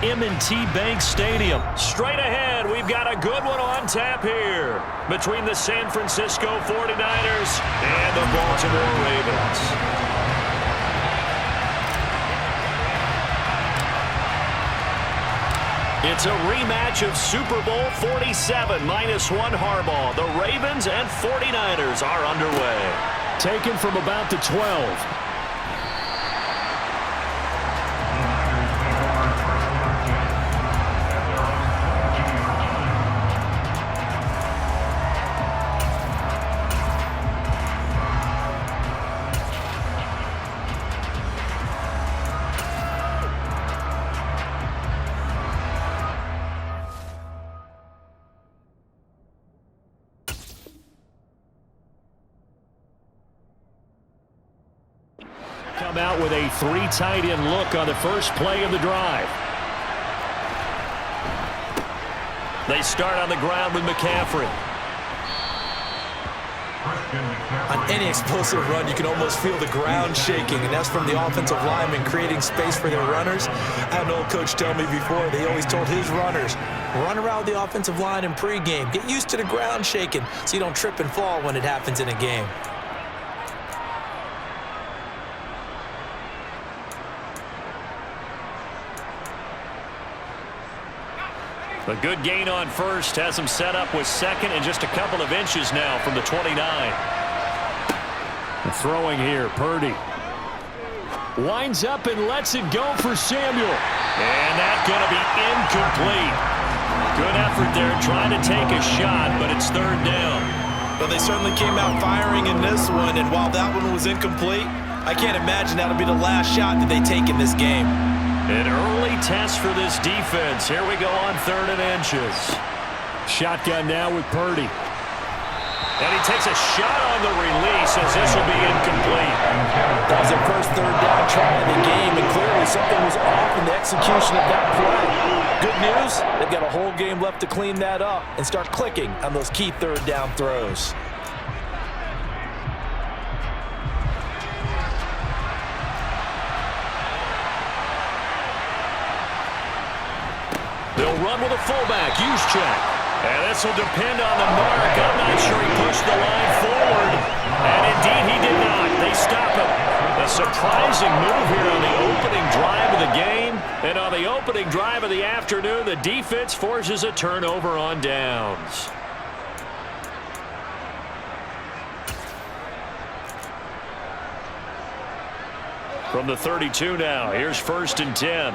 M&T Bank Stadium. Straight ahead, we've got a good one on tap here between the San Francisco 49ers and the Baltimore Ravens. It's a rematch of Super Bowl 47 -1 Harbaugh. The Ravens and 49ers are underway. Taken from about the 12. Come out with a 3 tight end look on the first play of the drive. They start on the ground with McCaffrey. On any explosive run, you can almost feel the ground shaking, and that's from the offensive linemen creating space for their runners. I had an old coach tell me before, they always told his runners, run around the offensive line in pregame. Get used to the ground shaking so you don't trip and fall when it happens in a game. A good gain on first has him set up with second and just a couple of inches now from the 29. Throwing here, Purdy. Winds up and lets it go for Samuel. And that's going to be incomplete. Good effort there trying to take a shot, but it's third down. Well, they certainly came out firing in this one, and while that one was incomplete, I can't imagine that'll be the last shot that they take in this game. An early test for this defense. Here we go on 3rd and inches. Shotgun now with Purdy. And he takes a shot on the release as this will be incomplete. That was their first 3rd down try in the game, and clearly something was off in the execution of that play. Good news, they've got a whole game left to clean that up and start clicking on those key 3rd down throws. They'll run with a fullback, Juszczyk. And this will depend on the mark. I'm not sure he pushed the line forward. And indeed he did not. They stop him. A surprising move here on the opening drive of the game. And on the opening drive of the afternoon, the defense forces a turnover on downs. From the 32 now, here's 1st and 10.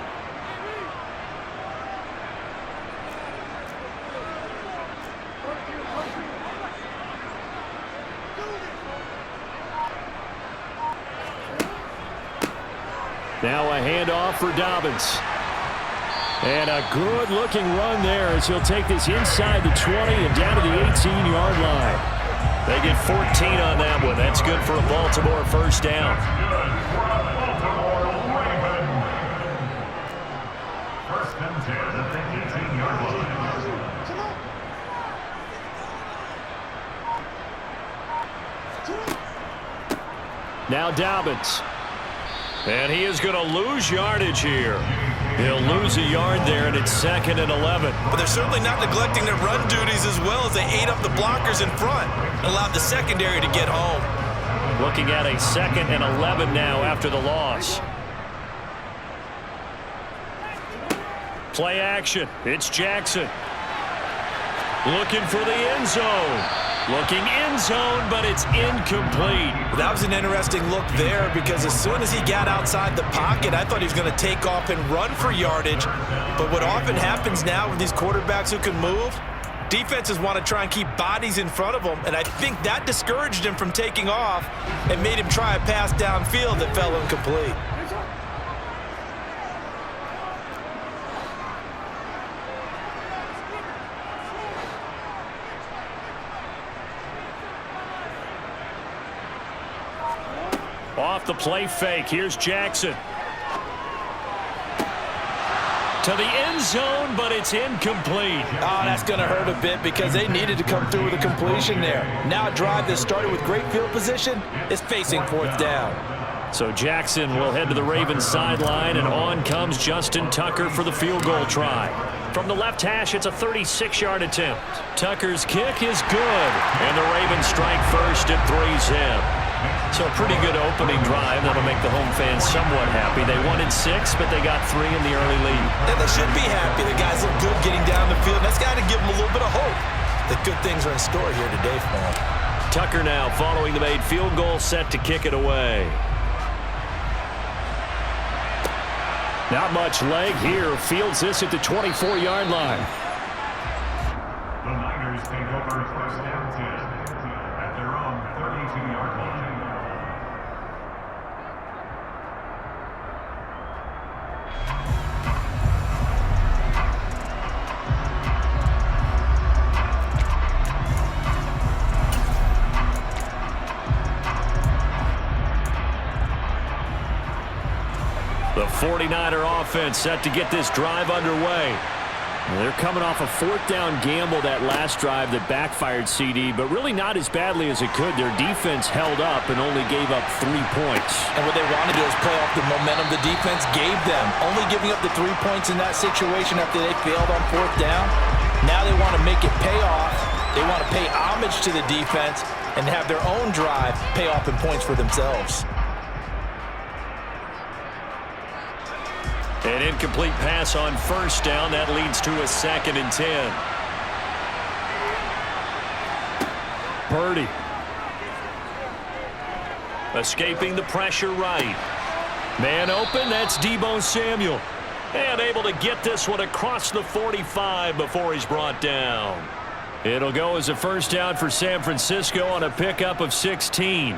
Now a handoff for Dobbins. And a good-looking run there as he'll take this inside the 20 and down to the 18-yard line. They get 14 on that one. That's good for a Baltimore first down. First and 10 at the 18-yard line. Now Dobbins. And he is going to lose yardage here. He'll lose a yard there, and it's 2nd and 11. But they're certainly not neglecting their run duties as well as they ate up the blockers in front and allowed the secondary to get home. Looking at a 2nd and 11 now after the loss. Play action. It's Jackson. Looking for the end zone. Looking end zone, but it's incomplete. That was an interesting look there because as soon as he got outside the pocket, I thought he was going to take off and run for yardage. But what often happens now with these quarterbacks who can move, defenses want to try and keep bodies in front of them, and I think that discouraged him from taking off and made him try a pass downfield that fell incomplete. Off the play fake, here's Jackson. To the end zone, but it's incomplete. Oh, that's going to hurt a bit because they needed to come through with a completion there. Now a drive that started with great field position is facing 4th down. So Jackson will head to the Ravens sideline, and on comes Justin Tucker for the field goal try. From the left hash, it's a 36-yard attempt. Tucker's kick is good, and the Ravens strike first at 3-zip. So a pretty good opening drive that'll make the home fans somewhat happy. They wanted 6, but they got 3 in the early lead. And they should be happy. The guys look good getting down the field. That's got to give them a little bit of hope that good things are in store here today for them. Tucker now following the made field goal, set to kick it away. Not much leg here. Fields this at the 24-yard line. The Niners take over first down 10 at their own 32-yard line. The 49er offense set to get this drive underway. They're coming off a 4th down gamble that last drive that backfired CD, but really not as badly as it could. Their defense held up and only gave up 3 points. And what they want to do is play off the momentum the defense gave them. Only giving up the 3 points in that situation after they failed on 4th down. Now they want to make it pay off. They want to pay homage to the defense and have their own drive pay off in points for themselves. An incomplete pass on 1st down. That leads to a 2nd and 10. Purdy. Escaping the pressure right. Man open, that's Deebo Samuel. And able to get this one across the 45 before he's brought down. It'll go as a 1st down for San Francisco on a pickup of 16.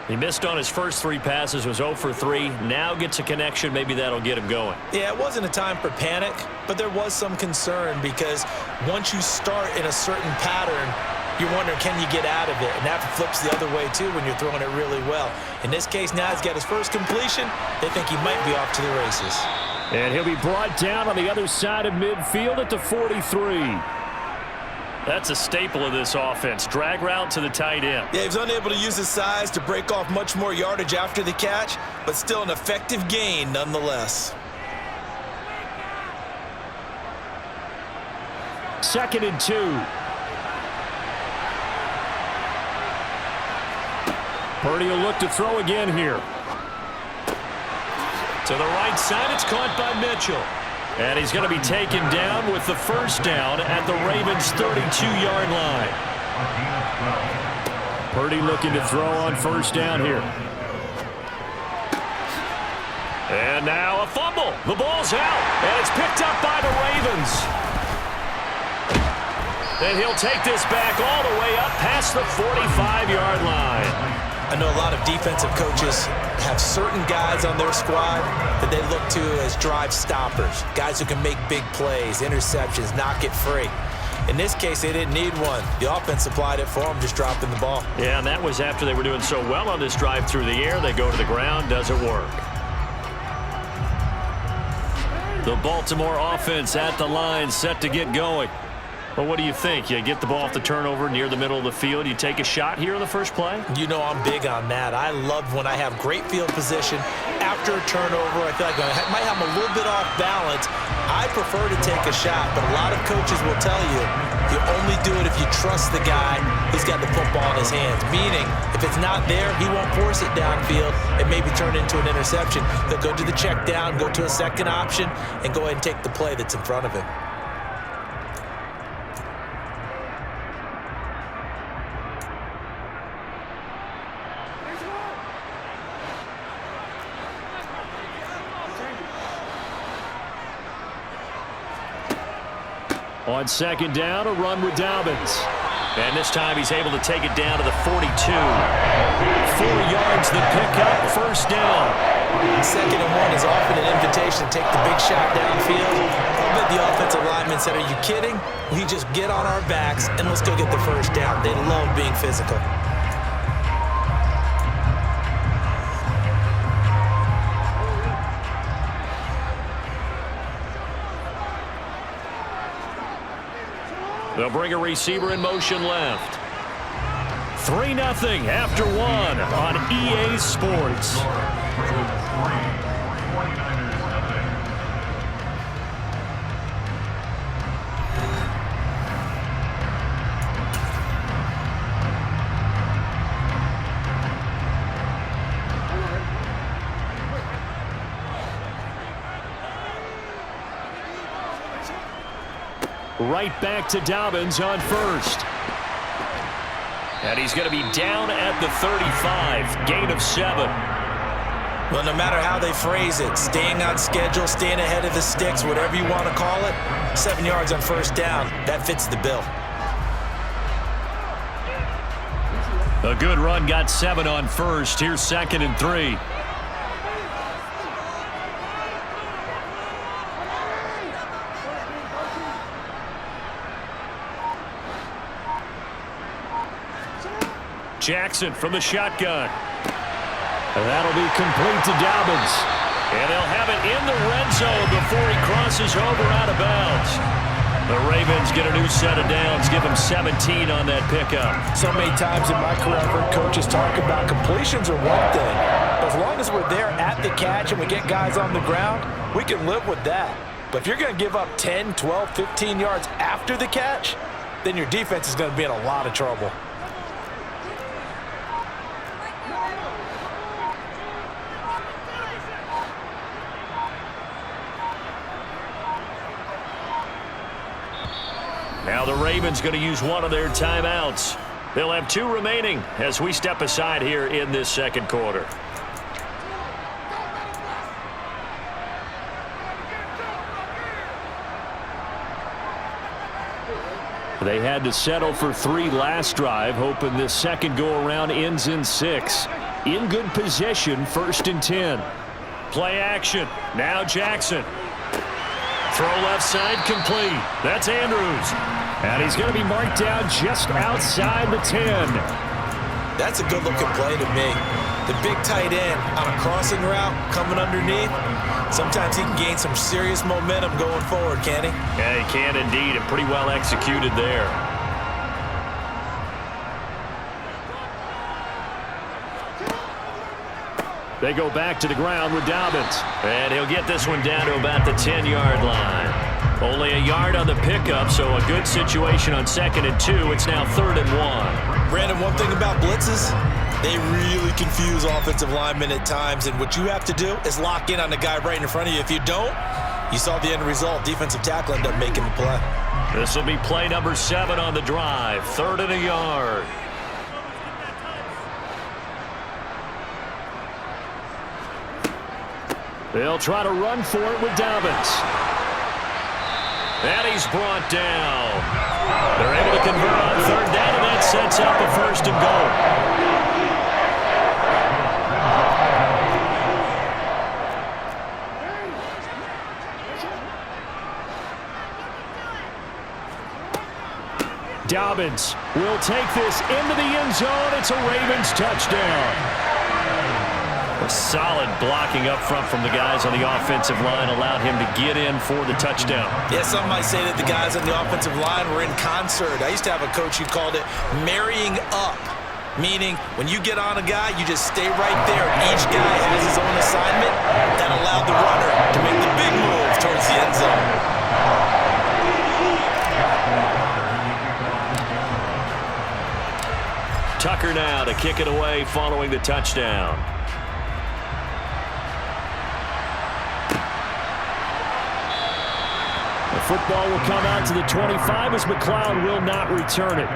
He missed on his first 3 passes, was 0 for 3. Now gets a connection. Maybe that'll get him going. Yeah, it wasn't a time for panic, but there was some concern because once you start in a certain pattern, you're wondering, can you get out of it? And that flips the other way, too, when you're throwing it really well. In this case, now he's got his first completion. They think he might be off to the races. And he'll be brought down on the other side of midfield at the 43. That's a staple of this offense. Drag route to the tight end. Yeah, he was unable to use his size to break off much more yardage after the catch, but still an effective gain nonetheless. 2nd and 2. Purdy will look to throw again here. To the right side, it's caught by Mitchell. And he's going to be taken down with the 1st down at the Ravens' 32-yard line. Purdy looking to throw on 1st down here. And now a fumble. The ball's out, and it's picked up by the Ravens. And he'll take this back all the way up past the 45-yard line. I know a lot of defensive coaches have certain guys on their squad that they look to as drive stoppers, guys who can make big plays, interceptions, knock it free. In this case, they didn't need one. The offense supplied it for them, just dropping the ball. Yeah, and that was after they were doing so well on this drive through the air. They go to the ground, doesn't work. The Baltimore offense at the line, set to get going. Well, what do you think? You get the ball off the turnover near the middle of the field. You take a shot here in the first play? You know I'm big on that. I love when I have great field position. After a turnover, I feel like I might have a little bit off balance. I prefer to take a shot, but a lot of coaches will tell you only do it if you trust the guy who's got the football in his hands. Meaning, if it's not there, he won't force it downfield and maybe turn into an interception. He'll go to the check down, go to a second option, and go ahead and take the play that's in front of him. On 2nd down, a run with Dobbins. And this time he's able to take it down to the 42. 4 yards the pickup, 1st down. 2nd and 1 is often an invitation to take the big shot downfield. I bet the offensive lineman said, are you kidding? We just get on our backs and let's go get the 1st down. They love being physical. They'll bring a receiver in motion left. 3-0 after one on EA Sports. Right back to Dobbins on first. And he's going to be down at the 35, gain of 7. Well, no matter how they phrase it, staying on schedule, staying ahead of the sticks, whatever you want to call it, 7 yards on first down, that fits the bill. A good run, got 7 on first. Here's 2nd and 3. Jackson from the shotgun. And that'll be complete to Dobbins. And they'll have it in the red zone before he crosses over out of bounds. The Ravens get a new set of downs, give them 17 on that pickup. So many times in my career, I've heard coaches talk about completions are one thing. But as long as we're there at the catch and we get guys on the ground, we can live with that. But if you're going to give up 10, 12, 15 yards after the catch, then your defense is going to be in a lot of trouble. Now the Ravens going to use one of their timeouts. They'll have 2 remaining as we step aside here in this second quarter. They had to settle for 3 last drive, hoping this second go-around ends in 6. In good position, 1st and 10. Play action. Now Jackson. Throw left side complete. That's Andrews. And he's going to be marked down just outside the 10. That's a good-looking play to me. The big tight end on a crossing route coming underneath. Sometimes he can gain some serious momentum going forward, can't he? Yeah, he can indeed, and pretty well executed there. They go back to the ground with Dobbins. And he'll get this one down to about the 10-yard line. Only a yard on the pickup, so a good situation on 2nd and 2. It's now 3rd and 1. Brandon, one thing about blitzes, they really confuse offensive linemen at times, and what you have to do is lock in on the guy right in front of you. If you don't, you saw the end result. Defensive tackle ended up making the play. This will be play number 7 on the drive. 3rd and a yard. They'll try to run for it with Dobbins. And he's brought down. They're able to convert on 3rd down, and that sets up a 1st and goal. Dobbins will take this into the end zone. It's a Ravens touchdown. A solid blocking up front from the guys on the offensive line allowed him to get in for the touchdown. Yeah, some might say that the guys on the offensive line were in concert. I used to have a coach who called it marrying up, meaning when you get on a guy, you just stay right there. Each guy has his own assignment that allowed the runner to make the big move towards the end zone. Tucker now to kick it away following the touchdown. The football will come out to the 25 as McLeod will not return it.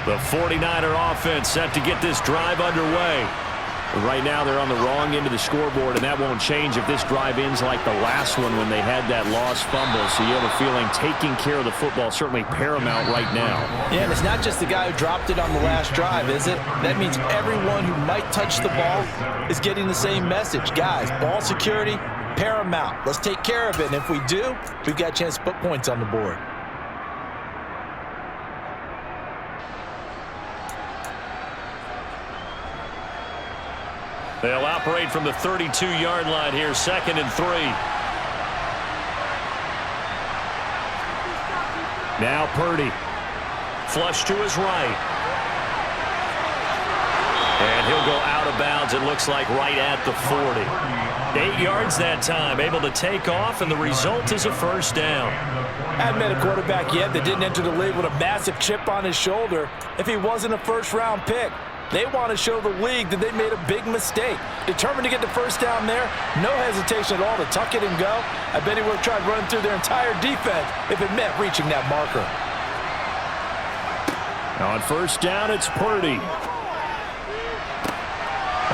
The 49er offense set to get this drive underway. Right now they're on the wrong end of the scoreboard, and that won't change if this drive ends like the last one when they had that lost fumble. So you have a feeling taking care of the football is certainly paramount right now. Yeah, and it's not just the guy who dropped it on the last drive, is it? That means everyone who might touch the ball is getting the same message. Guys, ball security, paramount. Let's take care of it, and if we do, we've got a chance to put points on the board. They'll operate from the 32-yard line here, 2nd and 3. Now Purdy. Flush to his right. And he'll go out of bounds, it looks like, right at the 40. 8 yards that time, able to take off, and the result is a first down. Hadn't met a quarterback yet that didn't enter the league with a massive chip on his shoulder if he wasn't a first-round pick. They want to show the league that they made a big mistake. Determined to get the first down there, no hesitation at all to tuck it and go. I bet he would have tried running through their entire defense if it meant reaching that marker. On first down, it's Purdy.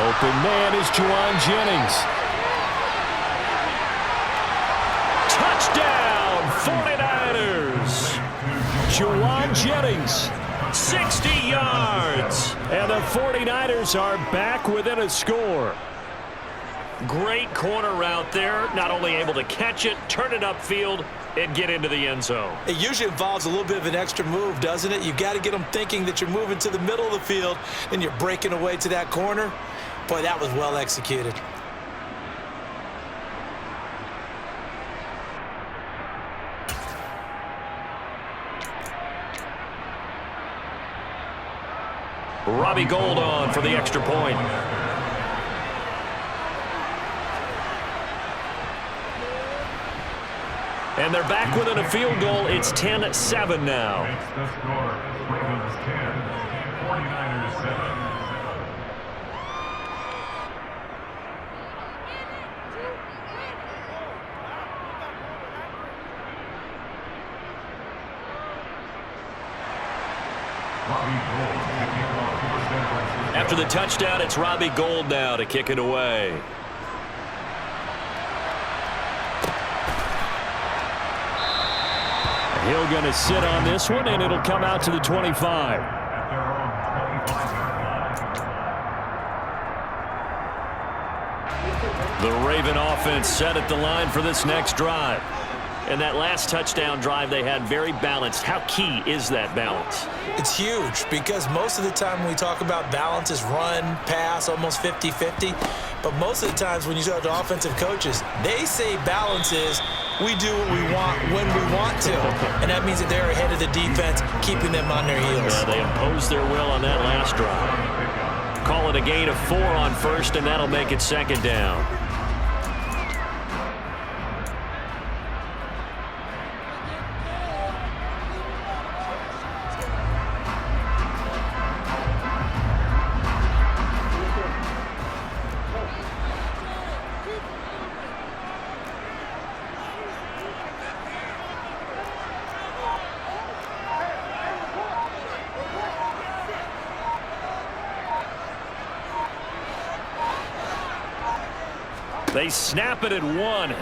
Open man is Juwan Jennings. Touchdown, 49ers. Juwan Jennings, 60 yards. And the 49ers are back within a score. Great corner route there. Not only able to catch it, turn it upfield, and get into the end zone. It usually involves a little bit of an extra move, doesn't it? You got to get them thinking that you're moving to the middle of the field and you're breaking away to that corner. Boy, that was well executed. Robbie Gould on for the extra point. And they're back within a field goal. It's 10-7 now. Makes the score. Ravens 10, 49ers 7. After the touchdown, it's Robbie Gould now to kick it away. He'll going to sit on this one, and it'll come out to the 25. The Raven offense set at the line for this next drive. And that last touchdown drive they had very balanced. How key is that balance? It's huge because most of the time when we talk about balance is run, pass, almost 50-50. But most of the times when you talk to offensive coaches, they say balance is we do what we want when we want to. And that means that they're ahead of the defense, keeping them on their heels. Yeah, they imposed their will on that last drive. Call it a gain of 4 on first, and that'll make it 2nd down. They snap it at 1.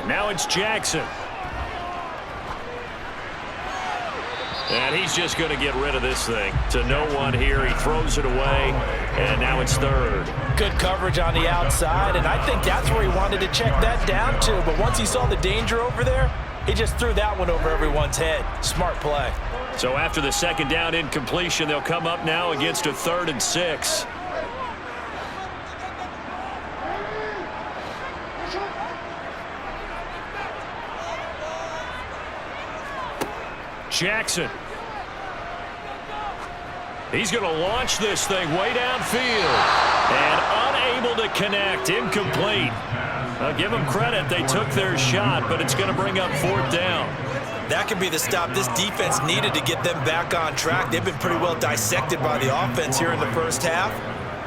Now it's Jackson. And he's just going to get rid of this thing. To no one here. He throws it away. And now it's 3rd. Good coverage on the outside. And I think that's where he wanted to check that down to. But once he saw the danger over there, he just threw that one over everyone's head. Smart play. So after the 2nd down incompletion, they'll come up now against a 3rd and 6. Jackson. He's going to launch this thing way downfield. And unable to connect. Incomplete. I'll give them credit. They took their shot, but it's going to bring up 4th down. That could be the stop this defense needed to get them back on track. They've been pretty well dissected by the offense here in the first half.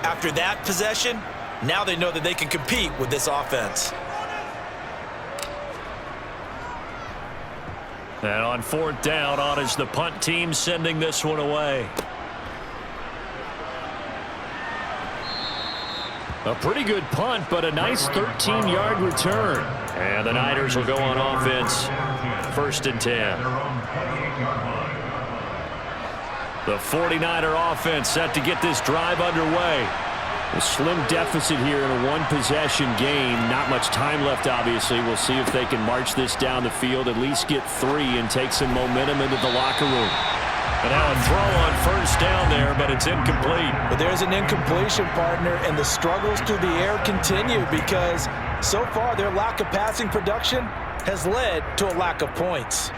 After that possession, now they know that they can compete with this offense. And on 4th down, on is the punt team sending this one away. A pretty good punt, but a nice 13-yard return. And the Niners will go on offense. 1st and 10. The 49er offense set to get this drive underway. A slim deficit here in a one-possession game. Not much time left, obviously. We'll see if they can march this down the field, at least get 3, and take some momentum into the locker room. And now a throw on first down there, but it's incomplete. But there's an incompletion, partner, and the struggles through the air continue because so far their lack of passing production has led to a lack of points.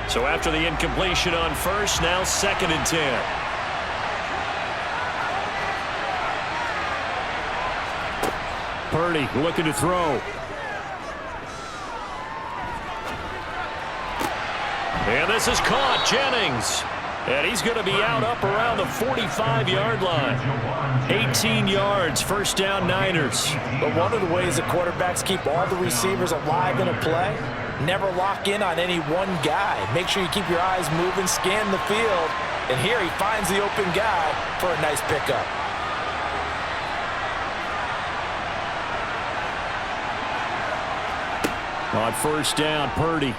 So after the incompletion on first, now 2nd and 10. Purdy looking to throw. And this is caught. Jennings. And he's going to be out up around the 45-yard line. 18 yards, first down Niners. But one of the ways that quarterbacks keep all the receivers alive in a play, never lock in on any one guy. Make sure you keep your eyes moving, scan the field. And here he finds the open guy for a nice pickup. On first down, Purdy.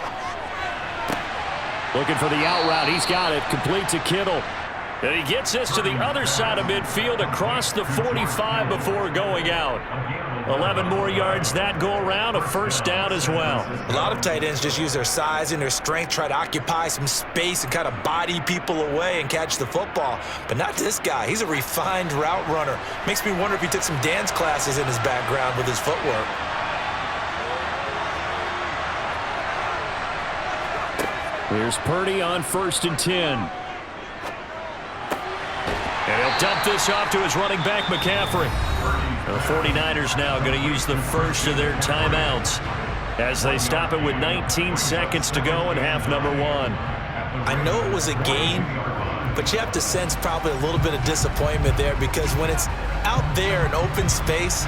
Looking for the out route. He's got it. Complete to Kittle. And he gets this to the other side of midfield across the 45 before going out. 11 more yards that go around. A first down as well. A lot of tight ends just use their size and their strength, try to occupy some space and kind of body people away and catch the football. But not this guy. He's a refined route runner. Makes me wonder if he took some dance classes in his background with his footwork. Here's Purdy on 1st and 10. And he'll dump this off to his running back, McCaffrey. The 49ers now going to use the first of their timeouts as they stop it with 19 seconds to go in half number 1. I know it was a gain, but you have to sense probably a little bit of disappointment there because when it's out there in open space,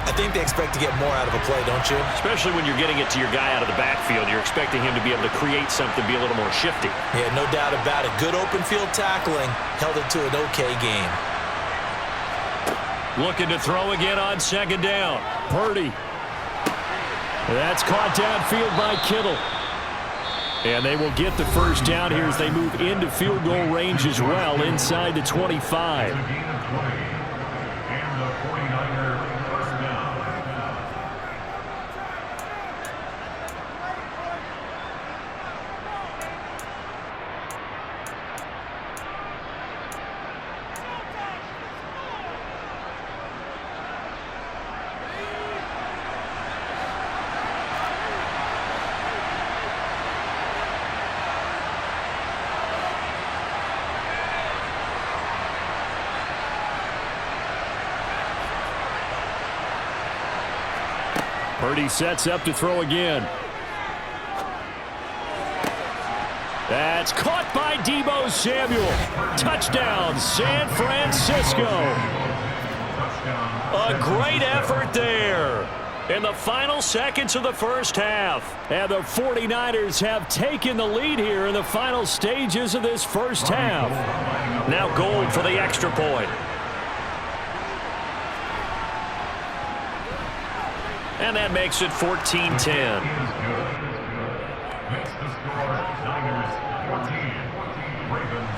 I think they expect to get more out of a play, don't you? Especially when you're getting it to your guy out of the backfield. You're expecting him to be able to create something, be a little more shifty. Yeah, no doubt about it. Good open field tackling held it to an okay game. Looking to throw again on 2nd down. Purdy. That's caught downfield by Kittle. And they will get the first down here as they move into field goal range as well inside the 25. And the 49er first down. Purdy sets up to throw again. That's caught by Deebo Samuel. Touchdown, San Francisco. A great effort there in the final seconds of the first half. And the 49ers have taken the lead here in the final stages of this first half. Now goal for the extra point. And that makes it 14-10. Makes the score Niners 14, Ravens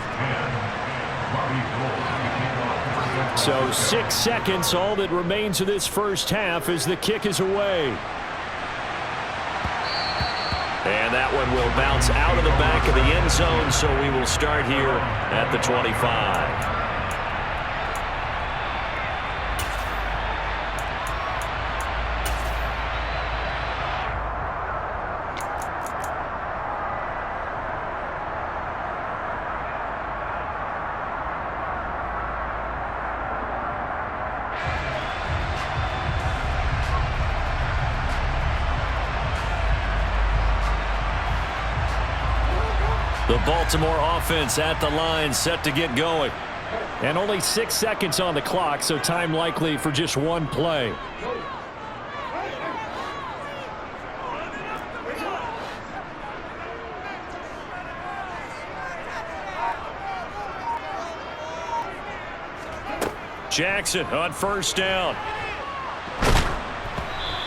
10. So 6 seconds, all that remains of this first half as the kick is away. And that one will bounce out of the back of the end zone, so we will start here at the 25. The Baltimore offense at the line, set to get going. And only 6 seconds on the clock, so time likely for just one play. Jackson on first down.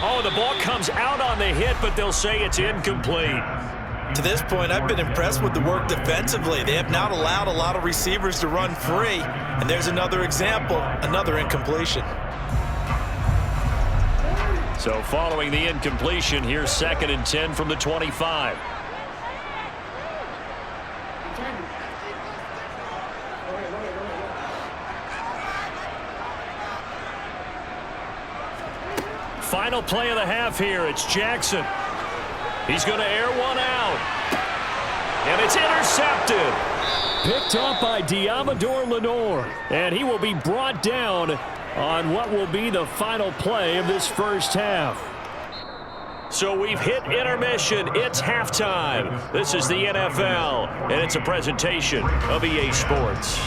Oh, the ball comes out on the hit, but they'll say it's incomplete. To this point, I've been impressed with the work defensively. They have not allowed a lot of receivers to run free. And there's another example, another incompletion. So following the incompletion, here's 2nd and 10 from the 25. Final play of the half here. It's Jackson. He's going to air one out. And it's intercepted. Picked up by Diamador Lenore. And he will be brought down on what will be the final play of this first half. So we've hit intermission. It's halftime. This is the NFL, and it's a presentation of EA Sports.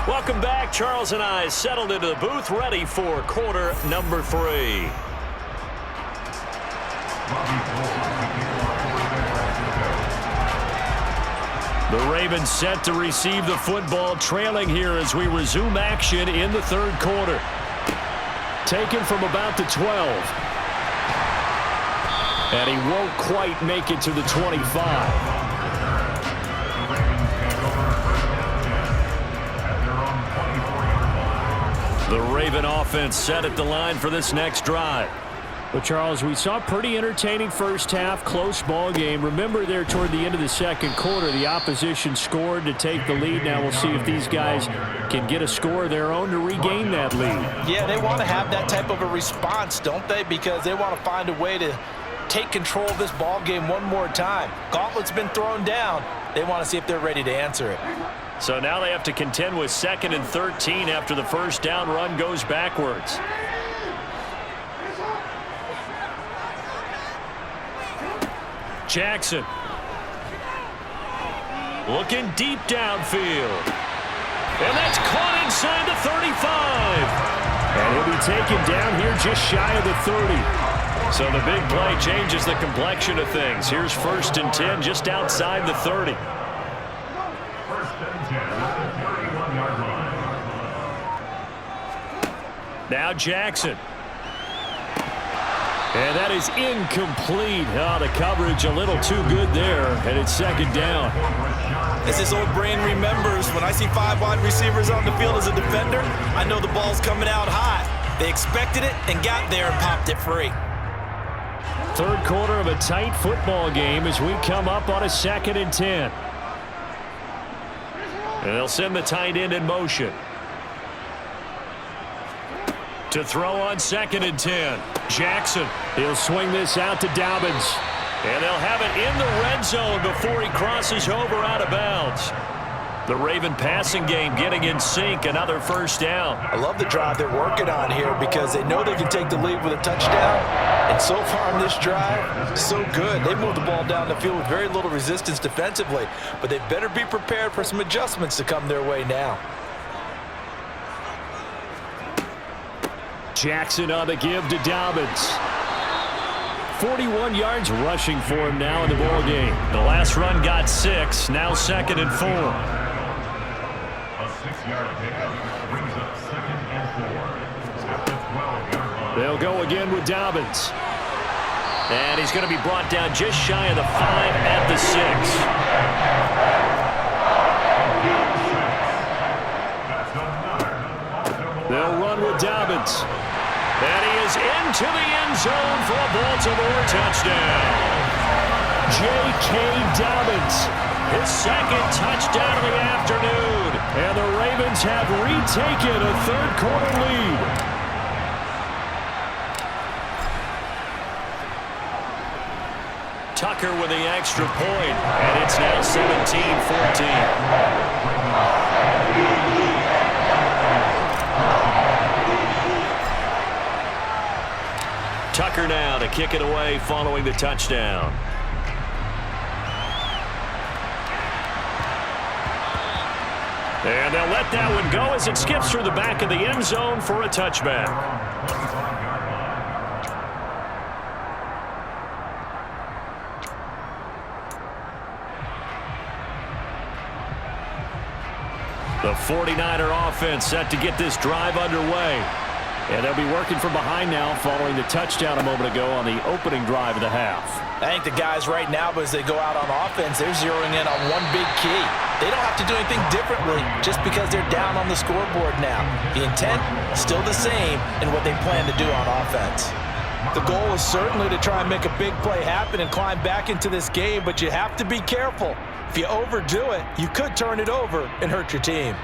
Welcome back. Charles and I settled into the booth, ready for quarter number 3. The Ravens set to receive the football, trailing here as we resume action in the 3rd quarter. Taken from about the 12. And he won't quite make it to the 25. The Raven offense set at the line for this next drive. Well, Charles, we saw a pretty entertaining first half, close ball game. Remember there toward the end of the 2nd quarter, the opposition scored to take the lead. Now we'll see if these guys can get a score of their own to regain that lead. Yeah, they want to have that type of a response, don't they? Because they want to find a way to take control of this ball game one more time. Gauntlet's been thrown down. They want to see if they're ready to answer it. So now they have to contend with 2nd and 13 after the first down run goes backwards. Jackson. Looking deep downfield. And that's caught inside the 35. And he'll be taken down here just shy of the 30. So the big play changes the complexion of things. Here's 1st and 10 just outside the 30. Now Jackson. And that is incomplete. Oh, the coverage a little too good there, and it's 2nd down. As this old brain remembers, when I see 5 wide receivers on the field as a defender, I know the ball's coming out high. They expected it and got there and popped it free. 3rd quarter of a tight football game as we come up on a 2nd and 10. And they'll send the tight end in motion. To throw on 2nd and 10. Jackson. He'll swing this out to Dobbins. And they'll have it in the red zone before he crosses over out of bounds. The Raven passing game getting in sync. Another first down. I love the drive they're working on here because they know they can take the lead with a touchdown. And so far on this drive, so good. They moved the ball down the field with very little resistance defensively. But they better be prepared for some adjustments to come their way now. Jackson on the give to Dobbins. 41 yards rushing for him now in the ball game. The last run got 6. Now 2nd and 4. A 6-yard pickup brings up 2nd and 4. At the 12-yard line. They'll go again with Dobbins. And he's going to be brought down just shy of the 5 at the 6. They'll run with Dobbins. And he is into the end zone for a Baltimore touchdown. J.K. Dobbins, his 2nd touchdown of the afternoon. And the Ravens have retaken a 3rd quarter lead. Tucker with the extra point, and it's now 17-14. Tucker now to kick it away following the touchdown. And they'll let that one go as it skips through the back of the end zone for a touchback. The 49er offense set to get this drive underway. And they'll be working from behind now following the touchdown a moment ago on the opening drive of the half. I think the guys right now, as they go out on offense, they're zeroing in on one big key. They don't have to do anything differently just because they're down on the scoreboard now. The intent, still the same in what they plan to do on offense. The goal is certainly to try and make a big play happen and climb back into this game, but you have to be careful. If you overdo it, you could turn it over and hurt your team.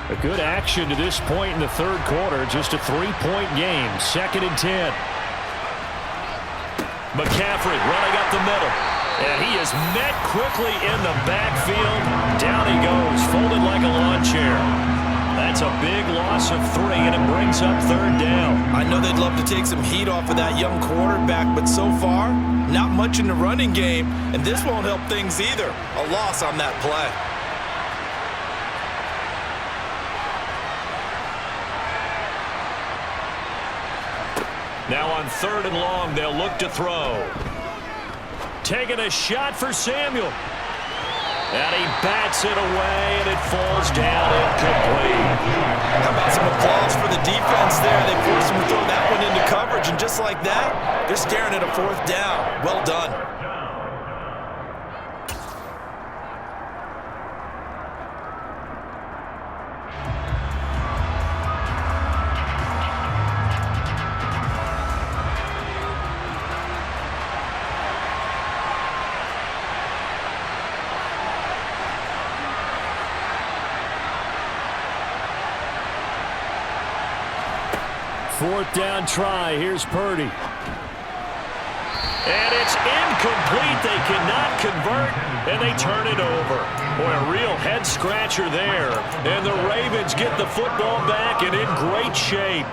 A good action to this point in the third quarter. Just a 3-point game. 2nd and 10. McCaffrey running up the middle. And he is met quickly in the backfield. Down he goes, folded like a lawn chair. That's a big loss of 3, and it brings up 3rd down. I know they'd love to take some heat off of that young quarterback, but so far, not much in the running game, and this won't help things either. A loss on that play. Now on 3rd and long, they'll look to throw. Taking a shot for Samuel. And he bats it away, and it falls down incomplete. How about some applause for the defense there? They forced him to throw that one into coverage, and just like that, they're staring at a 4th down. Well done. Fourth down try. Here's Purdy. And it's incomplete. They cannot convert, and they turn it over. Boy, a real head-scratcher there. And the Ravens get the football back and in great shape.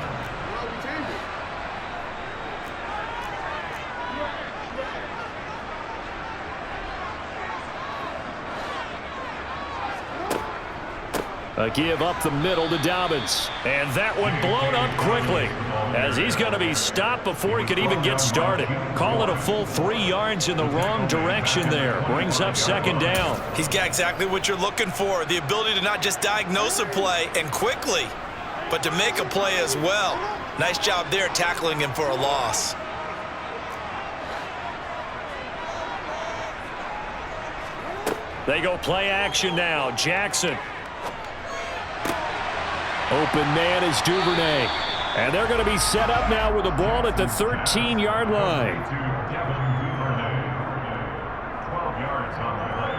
A give up the middle to Dobbins. And that one blown up quickly as he's going to be stopped before he could even get started. Call it a full 3 yards in the wrong direction there. Brings up 2nd down. He's got exactly what you're looking for, the ability to not just diagnose a play and quickly, but to make a play as well. Nice job there tackling him for a loss. They go play action now. Jackson. Open man is Duvernay. And they're going to be set up now with the ball at the 13-yard line. 12 yards on the play.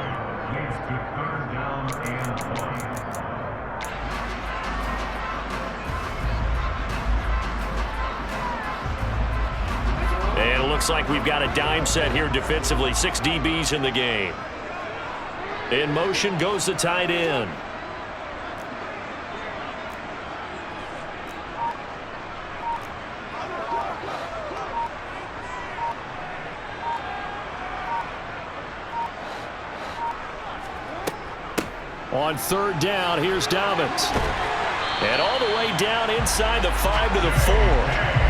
Leads to 3rd down and 1. And it looks like we've got a dime set here defensively. 6 DBs in the game. In motion goes the tight end. On 3rd down, here's Dobbins. And all the way down inside the 5 to the 4.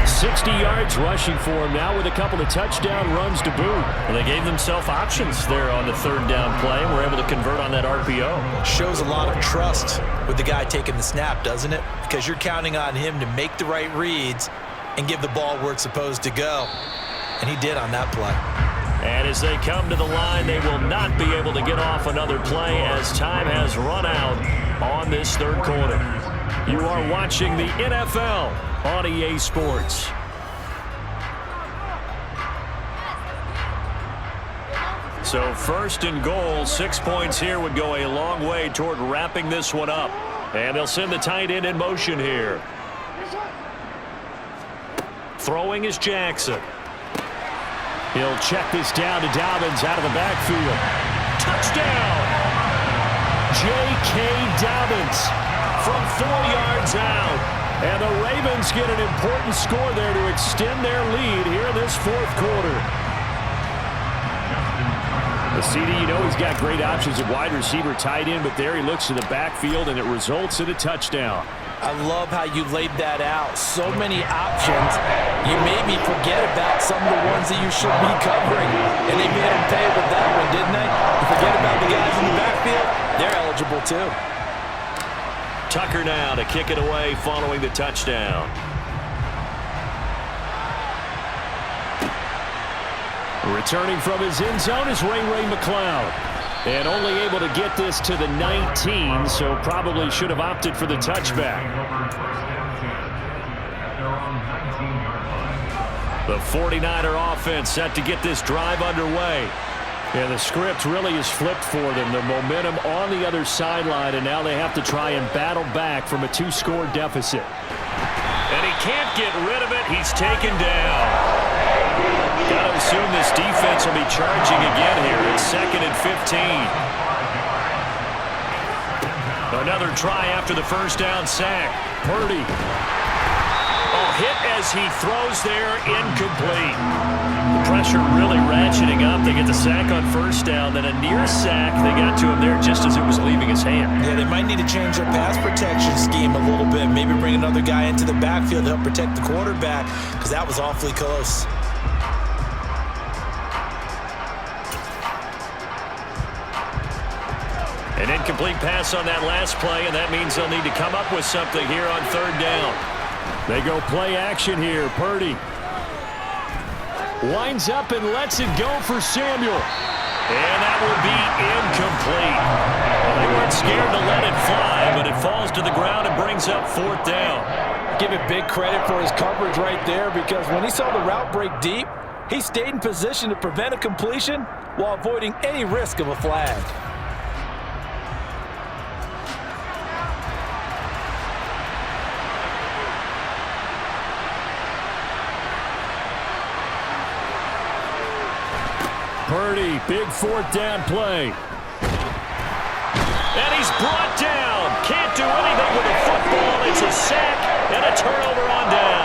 60 yards rushing for him now with a couple of touchdown runs to boot. Well, they gave themselves options there on the 3rd down play and were able to convert on that RPO. Shows a lot of trust with the guy taking the snap, doesn't it? Because you're counting on him to make the right reads and give the ball where it's supposed to go. And he did on that play. And as they come to the line, they will not be able to get off another play as time has run out on this 3rd quarter. You are watching the NFL on EA Sports. So 1st and goal, 6 points here would go a long way toward wrapping this one up. And they'll send the tight end in motion here. Throwing is Jackson. He'll check this down to Dobbins out of the backfield. Touchdown! J.K. Dobbins from 4 yards out. And the Ravens get an important score there to extend their lead here in this 4th quarter. The CD, you know he's got great options at wide receiver, tight end, but there he looks to the backfield, and it results in a touchdown. I love how you laid that out. So many options. You made me forget about some of the ones that you should be covering. And they made him pay with that one, didn't they? You forget about the guys in the backfield, they're eligible too. Tucker now to kick it away following the touchdown. Returning from his end zone is Ray McCloud. And only able to get this to the 19, so probably should have opted for the touchback. The 49er offense set to get this drive underway. And the script really is flipped for them. The momentum on the other sideline, and now they have to try and battle back from a 2-score deficit. And he can't get rid of it. He's taken down. Got to assume this defense will be charging again here. It's 2nd and 15. Another try after the first down sack. Purdy. Hit as he throws there, incomplete. The pressure really ratcheting up. They get the sack on first down, then a near sack. They got to him there just as it was leaving his hand. Yeah, they might need to change their pass protection scheme a little bit. Maybe bring another guy into the backfield to help protect the quarterback, because that was awfully close. An incomplete pass on that last play, and that means they'll need to come up with something here on 3rd down. They go play action here. Purdy winds up and lets it go for Samuel. And that will be incomplete. Well, they weren't scared to let it fly, but it falls to the ground and brings up 4th down. Give it big credit for his coverage right there, because when he saw the route break deep, he stayed in position to prevent a completion while avoiding any risk of a flag. Purdy, big 4th down play. And he's brought down. Can't do anything with the football. It's a sack and a turnover on down.